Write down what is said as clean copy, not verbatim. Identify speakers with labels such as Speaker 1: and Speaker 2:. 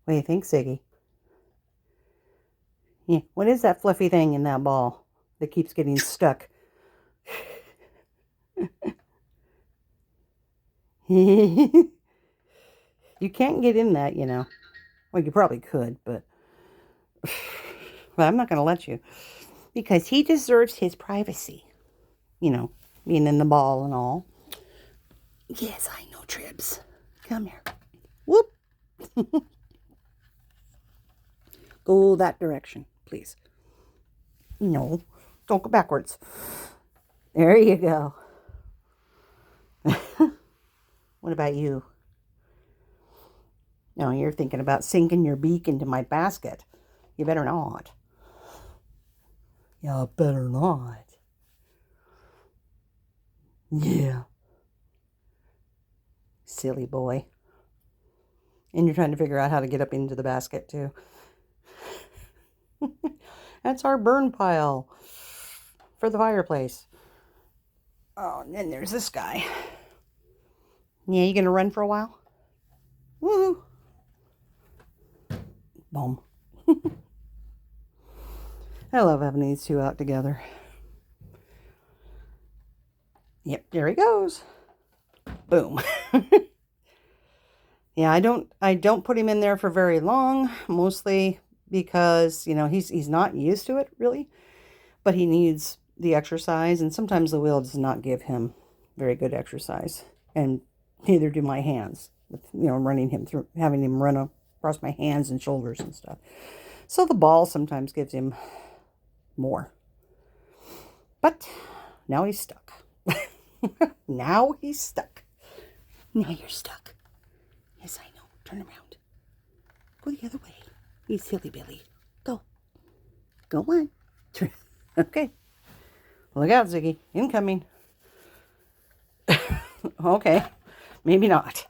Speaker 1: What do you think, Ziggy? Yeah, what is that fluffy thing in that ball that keeps getting stuck? You can't get in that, you know. Well, you probably could, but I'm not going to let you. Because he deserves his privacy. You know, being in the ball and all. Yes, I know, Tribs. Come here. Whoop. Go that direction, please. No, don't go backwards. There you go. What about you? No, you're thinking about sinking your beak into my basket. You better not. You better not. Yeah. Silly boy. And you're trying to figure out how to get up into the basket, too. That's our burn pile for the fireplace. Oh, and then there's this guy. Yeah, you gonna run for a while? Woo! Boom. I love having these two out together. Yep, there he goes. Boom. Yeah, I don't put him in there for very long, mostly because, you know, he's not used to it really, but he needs the exercise, and sometimes the wheel does not give him very good exercise, and neither do my hands with, you know, running him through, having him run across my hands and shoulders and stuff. So the ball sometimes gives him more. But now he's stuck. Now he's stuck. Now you're stuck. Yes, I know. Turn around. Go the other way. You silly Billy. Go. Go on. Okay. Look out, Ziggy. Incoming. Okay. Maybe not.